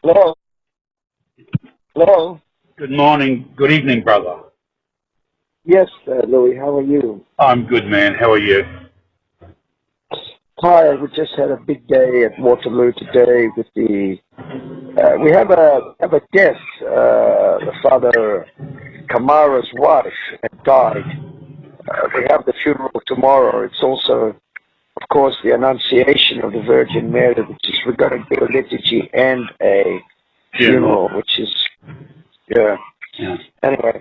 Hello? Hello? Good morning, good evening, brother. Yes, Louis, how are you? I'm good, man. How are you? Hi, we just had a big day at Waterloo today with the, we have a guest, the Father Kamara's wife had died. We have the funeral tomorrow. It's also, of course, the Annunciation of the Virgin Mary, which is, we're going to do a liturgy and a funeral, which is, yeah. Anyway,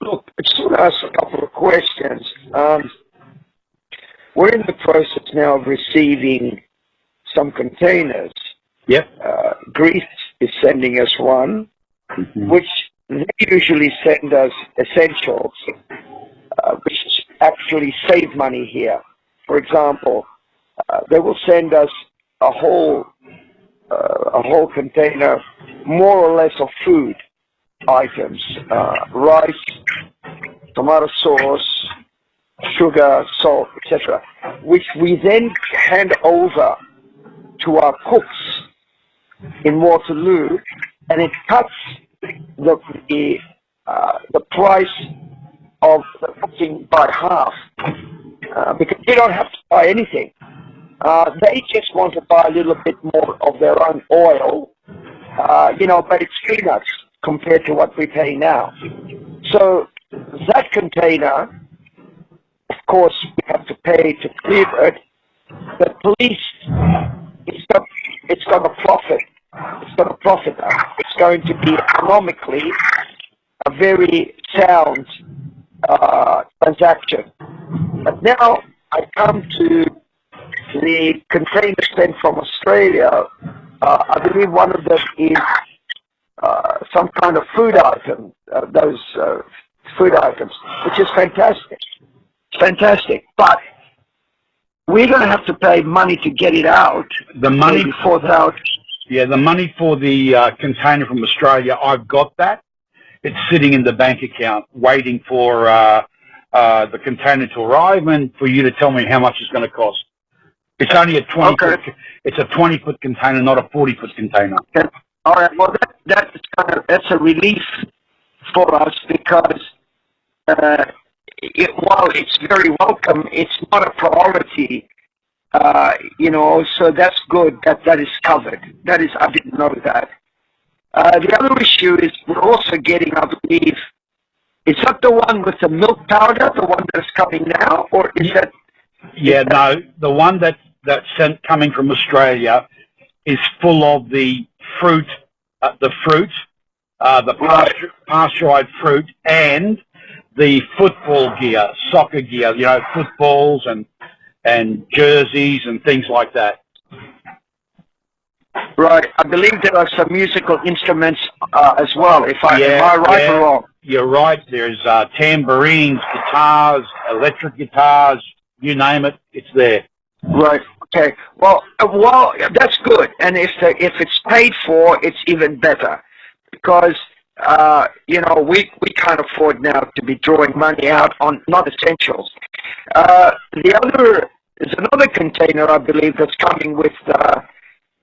look, I just want to ask a couple of questions. We're in the process now of receiving some containers. Yep. Greece is sending us one, which they usually send us essentials, which actually save money here. For example, they will send us a whole container, more or less, of food items, rice, tomato sauce, sugar, salt, etc., which we then hand over to our cooks in Waterloo, and it cuts the price of the cooking by half, because they don't have to buy anything. They just want to buy a little bit more of their own oil, but it's peanuts compared to what we pay now. So that container, of course, we have to pay to clear it. The police, it's going to profit. It's going to profit us. It's going to be economically a very sound transaction. But now I come to the container sent from Australia. I believe one of them is some kind of food item, those food items, which is fantastic. Fantastic. But we're going to have to pay money to get it out. The money maybe 4,000. Yeah, the money for the container from Australia, I've got that. It's sitting in the bank account waiting for the container to arrive and for you to tell me how much it's going to cost. It's only a 20-foot. Okay. It's a 20-foot container, not a 40-foot container. Okay. All right. Well, that's a relief for us because while it's very welcome, it's not a priority. So that's good. That is covered. That is, I didn't know that. The other issue is we're also getting, I believe, is that the one with the milk powder, the one that's coming now, or is that? Yeah, no, the one that's coming from Australia is full of the fruit, pasteurized fruit, and the football gear, soccer gear, footballs and jerseys and things like that. Right. I believe there are some musical instruments as well. Am I right or wrong? You're right. There's tambourines, guitars, electric guitars, you name it, it's there. Right. Okay. Well, that's good. And if it's paid for, it's even better, because we can't afford now to be drawing money out on not essentials. There's another container, I believe, that's coming with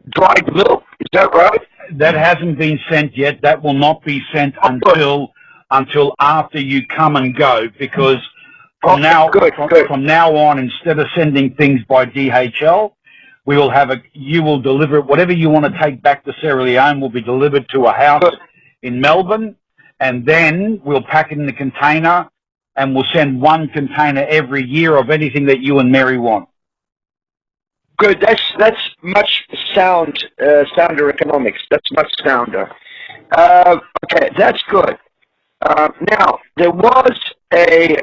dried milk. Is that right? That hasn't been sent yet. That will not be sent until after you come and go, because from now on, instead of sending things by DHL, you will deliver it. Whatever you want to take back to Sierra Leone will be delivered to a house in Melbourne, and then we'll pack it in the container, and we'll send one container every year of anything that you and Mary want. Good. That's much sounder economics. That's much sounder. Okay, that's good. Now there was a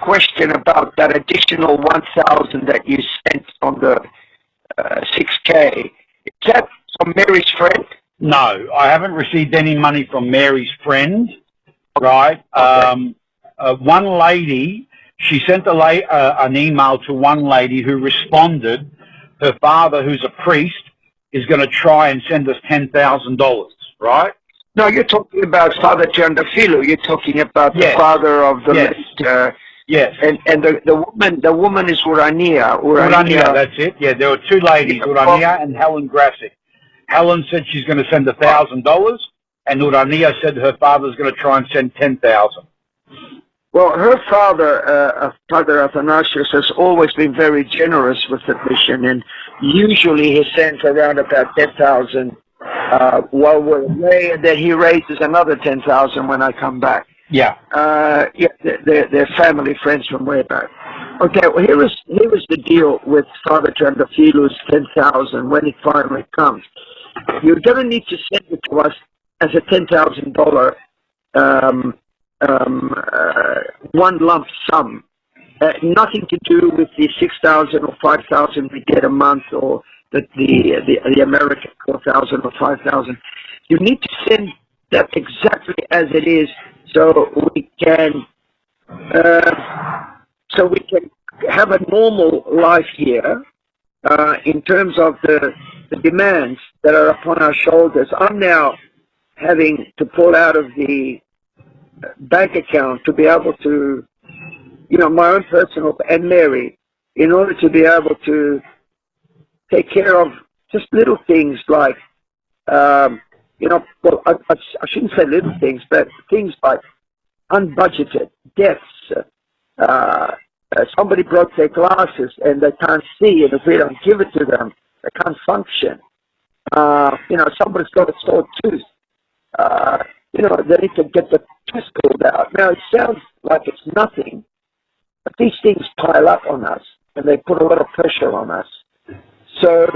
question about that additional 1,000 that you sent on the 6K. Is that from Mary's friend? No, I haven't received any money from Mary's friend. Right. Okay. One lady, she sent an email to one lady who responded. Her father, who's a priest, is going to try and send us $10,000, right? No, you're talking about Father Giandafilu. You're talking about the father of the list. Yes. And the woman is Urania. Urania, that's it. Yeah, there were two ladies, Urania and Helen Grassick. Helen said she's going to send $1,000, and Urania said her father's going to try and send 10,000. Well, her father, Father Athanasius, has always been very generous with the mission, and usually he sends around about 10,000 while we're away, and then he raises another 10,000 when I come back. Yeah. Yeah, they're family friends from way back. Okay, well, here was the deal with Father Trandafilu's 10,000 when it finally comes. You're going to need to send it to us as a $10,000 one lump sum. Nothing to do with the 6,000 or 5,000 we get a month, or the American 4,000 or 5,000. You need to send that exactly as it is, so we can have a normal life here in terms of the demands that are upon our shoulders. I'm now having to pull out of the bank account to be able to, my own personal, and Mary, in order to be able to take care of just little things like, well, I shouldn't say little things, but things like unbudgeted debts. Somebody broke their glasses and they can't see, and if we don't give it to them, they can't function. Somebody's got a sore tooth. They need to get the tooth pulled out. Now, it sounds like it's nothing, but these things pile up on us, and they put a lot of pressure on us. So,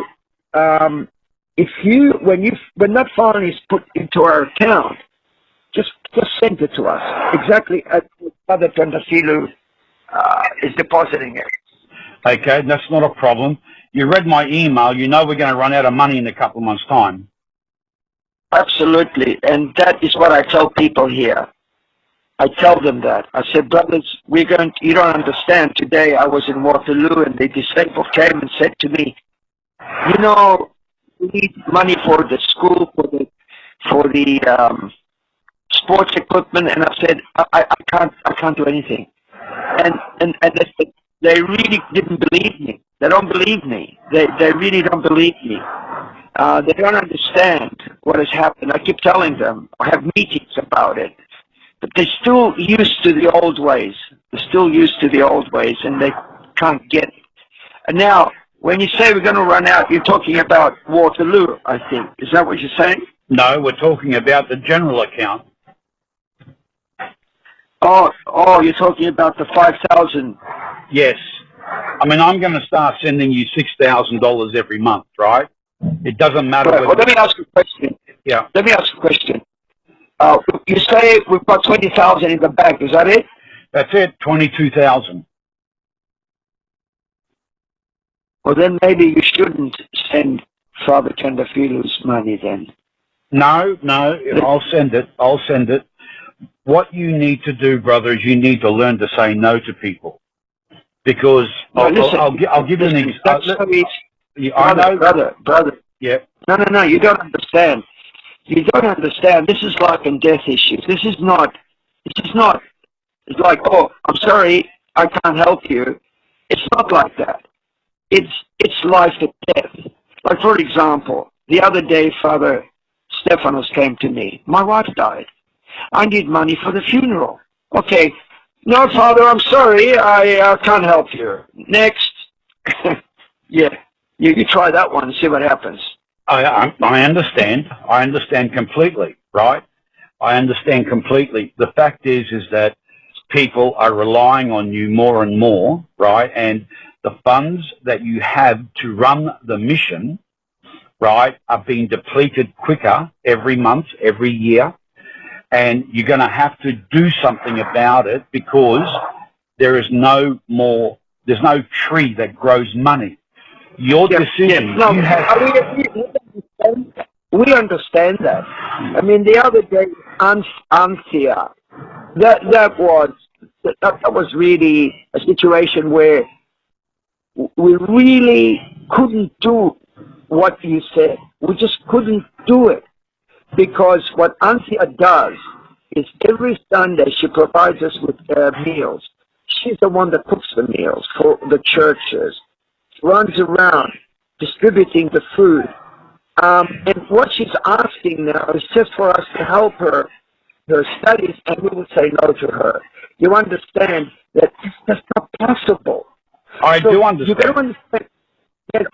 when that fine is put into our account, just send it to us, exactly as Father Trandafilu is depositing it. Okay, that's not a problem. You read my email. You know we're going to run out of money in a couple of months' time. Absolutely, and that is what I tell people here. I tell them that. I said, brothers, you don't understand. Today I was in Waterloo, and the disciple came and said to me, we need money for the school, for the sports equipment, and I said, I can't do anything. And they really didn't believe me. They don't believe me. They really don't believe me. They don't understand what has happened. I keep telling them. I have meetings about it. But they're still used to the old ways. They're still used to the old ways, and they can't get it. And now, when you say we're going to run out, you're talking about Waterloo, I think. Is that what you're saying? No, we're talking about the general account. Oh, you're talking about the 5,000. Yes. I mean, I'm going to start sending you $6,000 every month, right? It doesn't matter. Right. Well, let me ask you a question. Yeah. Let me ask you a question. You say we've got 20,000 in the bank. Is that it? That's it. 22,000. Well, then maybe you shouldn't send Father Trandafilu's money then. No, I'll send it. What you need to do, brother, is you need to learn to say no to people. Because I'll give you an example. I know, brother. Yeah. No, you don't understand. You don't understand. This is life and death issues. This is not, it's like, oh, I'm sorry, I can't help you. It's not like that. It's life and death. Like, for example, the other day, Father Stephanos came to me. My wife died. I need money for the funeral. Okay. No, Father, I'm sorry. I can't help you. Next. Yeah. You try that one and see what happens. I understand. I understand completely, right? I understand completely. The fact is that people are relying on you more and more, right? And the funds that you have to run the mission, right, are being depleted quicker every month, every year. And you're going to have to do something about it, because there's no tree that grows money. Your decision. No, we understand that. I mean, the other day, Anthea, that was really a situation where we really couldn't do what you said. We just couldn't do it, because what Anthea does is every Sunday she provides us with meals. She's the one that cooks the meals for the churches. Runs around distributing the food. And what she's asking now is just for us to help her studies, and we will say no to her. You understand that it's just not possible. I do understand. You got to understand,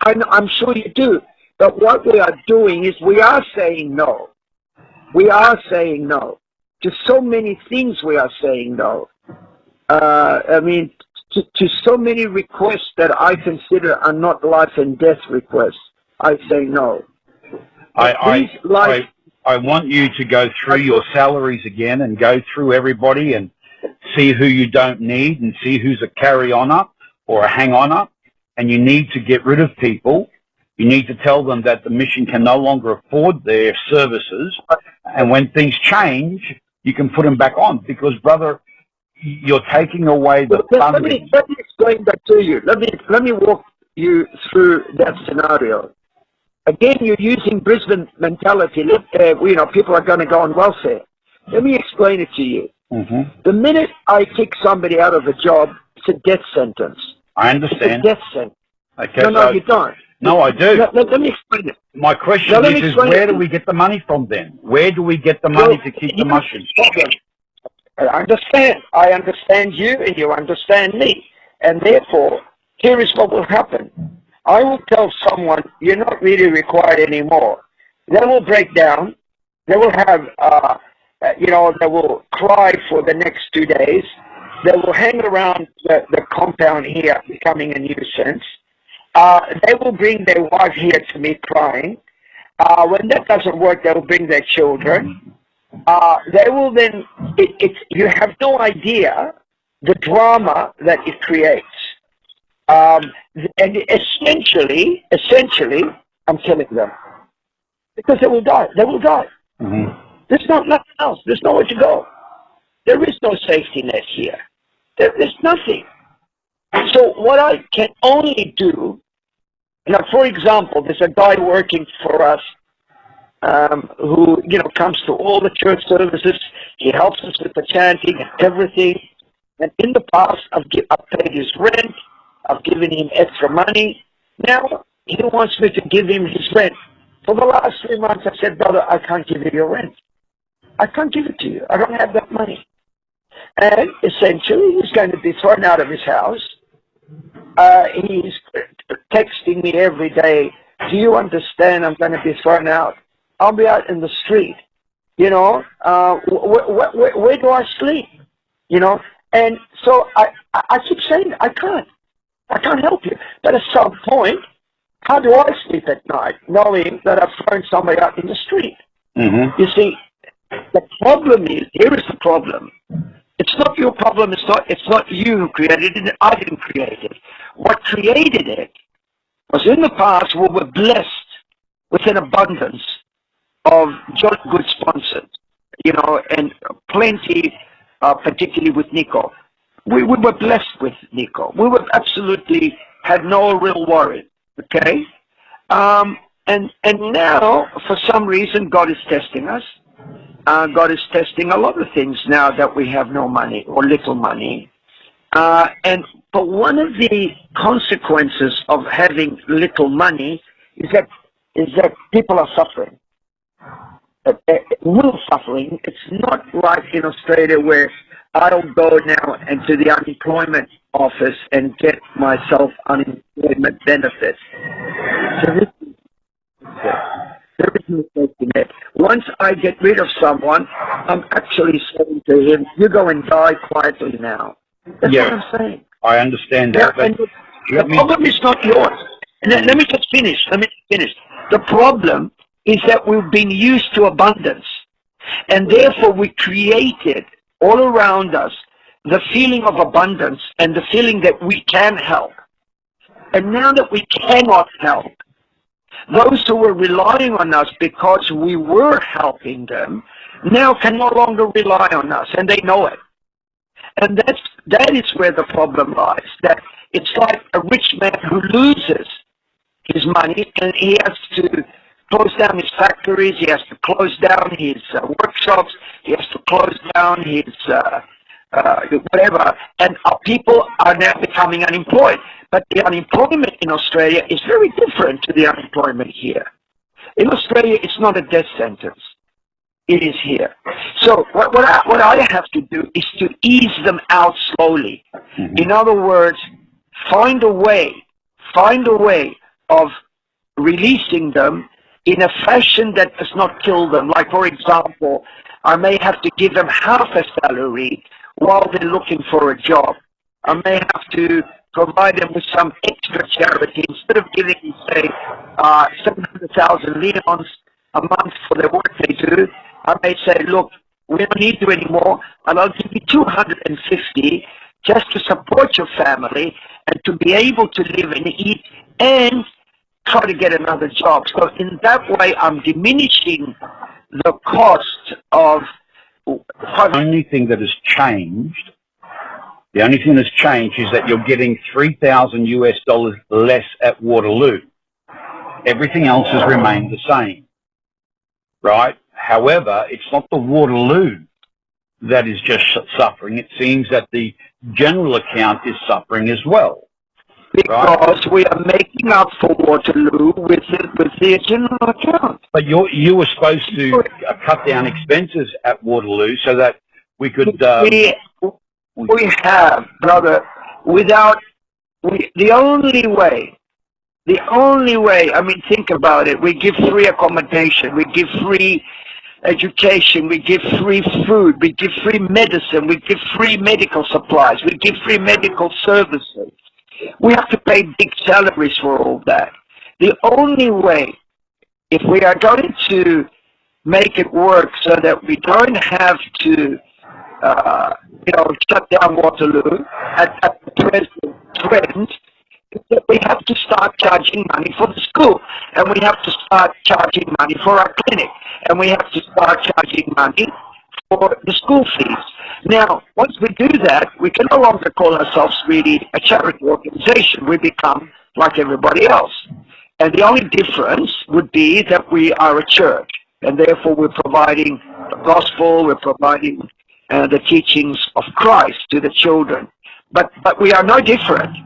and I'm sure you do. But what we are doing is we are saying no. We are saying no to so many things. We are saying no. I mean, to so many requests that I consider are not life and death requests. I say no. I want you to go through your salaries again and go through everybody and see who you don't need and see who's a carry-oner or a hang-oner. And you need to get rid of people. You need to tell them that the mission can no longer afford their services. And when things change, you can put them back on. Because, brother, you're taking away the funding. Let me explain that to you. Let me walk you through that scenario. Again, you're using Brisbane mentality. People are going to go on welfare. Let me explain it to you. The minute I kick somebody out of a job, it's a death sentence. I understand. It's a death sentence. Okay, no, you don't. No, I do. Let me explain it. My question is where do we get the money from then? Where do we get the money to keep the mushrooms? I understand. I understand you and you understand me. And therefore, here is what will happen. I will tell someone, you're not really required anymore. They will break down. They will have, they will cry for the next 2 days. They will hang around the compound here, becoming a nuisance. They will bring their wife here to me crying. When that doesn't work, they will bring their children. They will then, you have no idea the drama that it creates. And essentially, I'm killing them. Because they will die. They will die. There's nothing else. There's nowhere to go. There is no safety net here. There's nothing. So what I can only do, for example, there's a guy working for us who, comes to all the church services. He helps us with the chanting and everything. And in the past, I've paid his rent. I've given him extra money. Now, he wants me to give him his rent. For the last 3 months, I said, brother, I can't give you your rent. I can't give it to you. I don't have that money. And essentially, he's going to be thrown out of his house. He's texting me every day, do you understand I'm going to be thrown out? I'll be out in the street. Where do I sleep? And so I keep saying, I can't help you. But at some point, how do I sleep at night knowing that I've thrown somebody out in the street? You see, the problem is, here is the problem. It's not your problem. It's not you who created it. I didn't create it. What created it was in the past we were blessed with an abundance of jolly good sponsors, and plenty, particularly with Nico. We were blessed with Nico. We were absolutely had no real worry. Okay, and now for some reason God is testing us. God is testing a lot of things now that we have no money or little money. But one of the consequences of having little money is that people are suffering. We're suffering. It's not like in Australia where I'll go now into the unemployment office and get myself unemployment benefits. There is no safety net. Once I get rid of someone, I'm actually saying to him, you go and die quietly now. That's what I'm saying. I understand that. Yeah, the problem is not yours. Let me just finish. The problem is that we've been used to abundance. And therefore we created all around us the feeling of abundance and the feeling that we can help. And now that we cannot help, those who were relying on us because we were helping them now can no longer rely on us, and they know it. And that is where the problem lies. That it's like a rich man who loses his money and he has to close down his factories, he has to close down his workshops, he has to close down his whatever, and people are now becoming unemployed. But the unemployment in Australia is very different to the unemployment here. In Australia, it's not a death sentence. It is here. So what I have to do is to ease them out slowly. Mm-hmm. In other words, find a way of releasing them in a fashion that does not kill them. Like, for example, I may have to give them half a salary while they're looking for a job. I may have to provide them with some extra charity. Instead of giving, say, 700,000 leons a month for the work they do, I may say, look, we don't need you anymore, and I'll give you 250 just to support your family and to be able to live and eat and try to get another job. So in that way, I'm diminishing the cost of... The only thing that has changed, is that you're getting $3,000 less at Waterloo. Everything else has remained the same, right? However, it's not the Waterloo that is just suffering. It seems that the general account is suffering as well. Because we are making up for Waterloo with the general account. But you were supposed to cut down expenses at Waterloo so that we could... we have, brother, the only way, I mean, think about it, we give free accommodation, we give free education, we give free food, we give free medicine, we give free medical supplies, we give free medical services. We have to pay big salaries for all that. The only way, if we are going to make it work so that we don't have to, shut down Waterloo at the present trend, is that we have to start charging money for the school, and we have to start charging money for our clinic, and we have to start charging money for the school fees. Now, once we do that, we can no longer call ourselves really a charity organization. We become like everybody else. And the only difference would be that we are a church, and therefore we're providing the gospel, we're providing the teachings of Christ to the children. But we are no different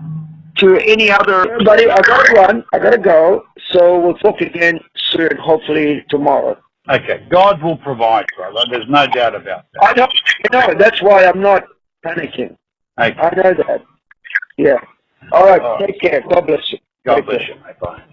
to any other... Buddy, I got to run, I got to go, so we'll talk again soon, hopefully tomorrow. Okay, God will provide, brother. There's no doubt about that. I know. That's why I'm not panicking. Okay. I know that. Yeah. All right. Take care. God bless you. God bless you, mate. Bye.